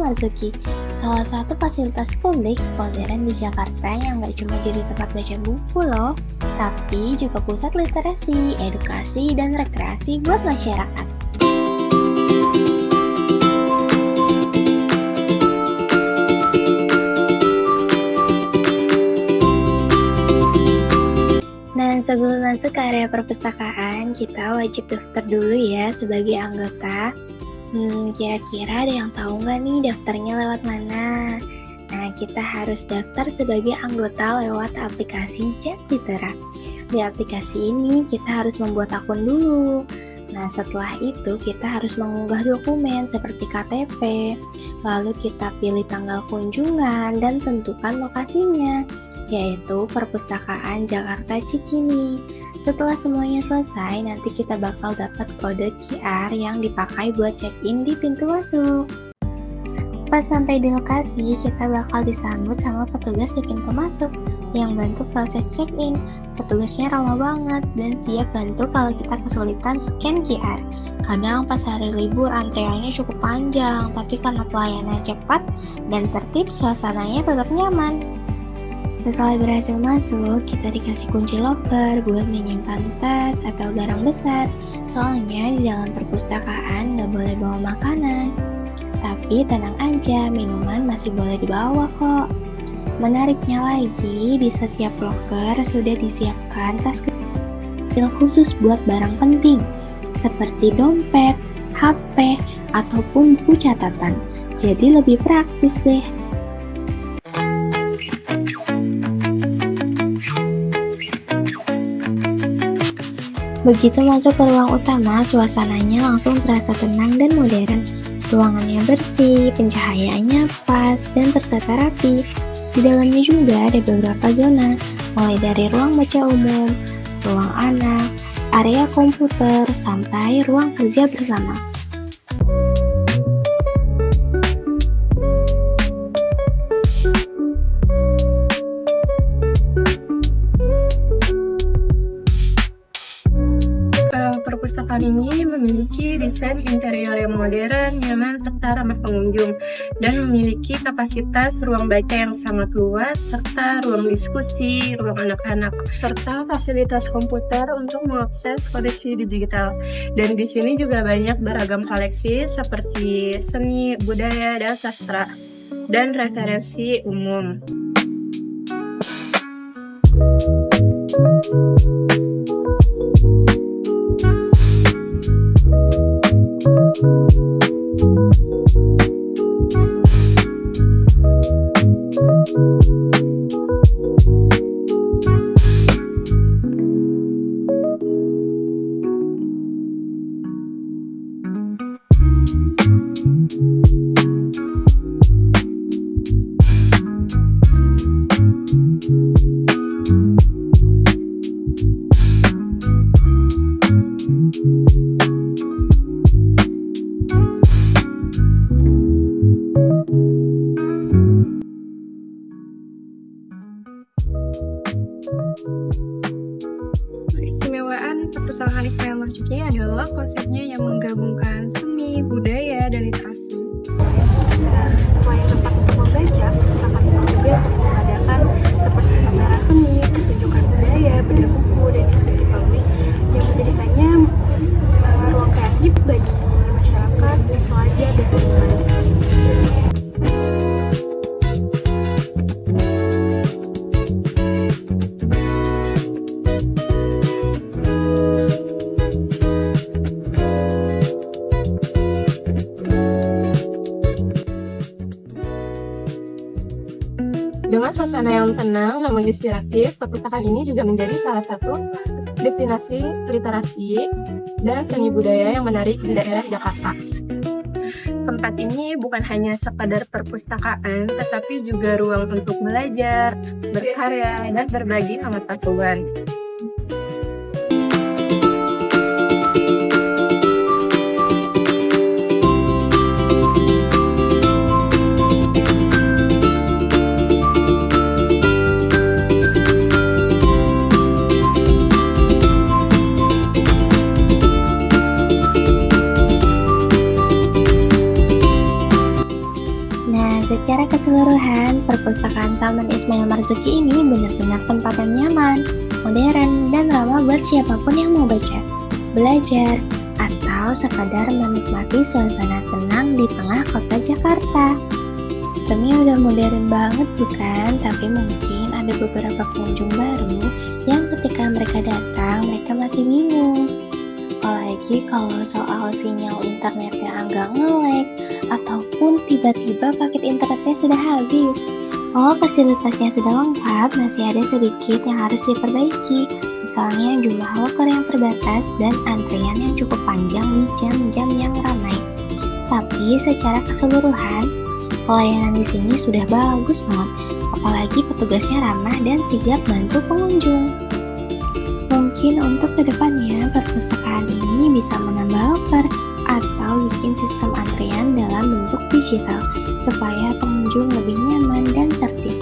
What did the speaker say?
memasuki salah satu fasilitas publik modern di Jakarta yang nggak cuma jadi tempat baca buku loh, tapi juga pusat literasi, edukasi, dan rekreasi buat masyarakat. Dan sebelum masuk ke area perpustakaan, kita wajib daftar dulu ya sebagai anggota. Kira-kira ada yang tahu nggak nih daftarnya lewat mana? Nah, kita harus daftar sebagai anggota lewat aplikasi Jatitera. Di aplikasi ini kita harus membuat akun dulu. Nah, setelah itu kita harus mengunggah dokumen seperti KTP. Lalu kita pilih tanggal kunjungan dan tentukan lokasinya, yaitu Perpustakaan Jakarta Cikini. Setelah semuanya selesai, nanti kita bakal dapat kode QR yang dipakai buat check-in di pintu masuk. Pas sampai di lokasi, kita bakal disambut sama petugas di pintu masuk yang bantu proses check-in. Petugasnya ramah banget dan siap bantu kalau kita kesulitan scan QR. Kadang pas hari libur antreannya cukup panjang, tapi karena pelayanan cepat dan tertib, suasananya tetap nyaman. Setelah berhasil masuk, kita dikasih kunci loker buat menyimpan tas atau barang besar. Soalnya di dalam perpustakaan nggak boleh bawa makanan. Tapi tenang aja, minuman masih boleh dibawa kok. Menariknya lagi, di setiap loker sudah disiapkan tas kecil khusus buat barang penting, seperti dompet, HP, ataupun buku catatan. Jadi lebih praktis deh. Begitu masuk ke ruang utama, suasananya langsung terasa tenang dan modern. Ruangannya bersih, pencahayaannya pas, dan tertata rapi. Di dalamnya juga ada beberapa zona, mulai dari ruang baca umum, ruang anak, area komputer, sampai ruang kerja bersama. Perpustakaan ini memiliki desain interior yang modern, nyaman, serta ramah pengunjung, dan memiliki kapasitas ruang baca yang sangat luas, serta ruang diskusi, ruang anak-anak, serta fasilitas komputer untuk mengakses koneksi digital. Dan di sini juga banyak beragam koleksi seperti seni, budaya, dan sastra, dan referensi umum. Keistimewaan perpustakaan Ismail Marzuki adalah konsepnya yang menggabungkan seni, budaya, dan literasi. Selain tempat untuk membaca, perpustakaan ini juga sering mengadakan seperti pameran seni, pertunjukan budaya, bedah buku, dan diskusi publik yang menjadikannya ruang kreatif bagi masyarakat, pelajar, dan seniman. Dengan suasana yang tenang namun inspiratif, perpustakaan ini juga menjadi salah satu destinasi literasi dan seni budaya yang menarik di daerah Jakarta. Tempat ini bukan hanya sekadar perpustakaan, tetapi juga ruang untuk belajar, berkarya, dan berbagi pengetahuan. keseluruhan, perpustakaan Taman Ismail Marzuki ini benar-benar tempat yang nyaman, modern, dan ramah buat siapapun yang mau baca, belajar, atau sekadar menikmati suasana tenang di tengah kota Jakarta. Sistemnya udah modern banget bukan? Tapi mungkin ada beberapa pengunjung baru yang ketika mereka datang, mereka masih bingung. Apalagi kalau soal sinyal internetnya agak nge-lag, ataupun tiba-tiba paket internetnya sudah habis. Kalau fasilitasnya sudah lengkap, masih ada sedikit yang harus diperbaiki. Misalnya jumlah loker yang terbatas dan antrian yang cukup panjang di jam-jam yang ramai. Tapi secara keseluruhan, pelayanan di sini sudah bagus banget. Apalagi petugasnya ramah dan sigap bantu pengunjung. Mungkin untuk kedepannya perpustakaan ini bisa menambah loker atau bikin sistem antrian dalam bentuk digital supaya pengunjung lebih nyaman dan tertib.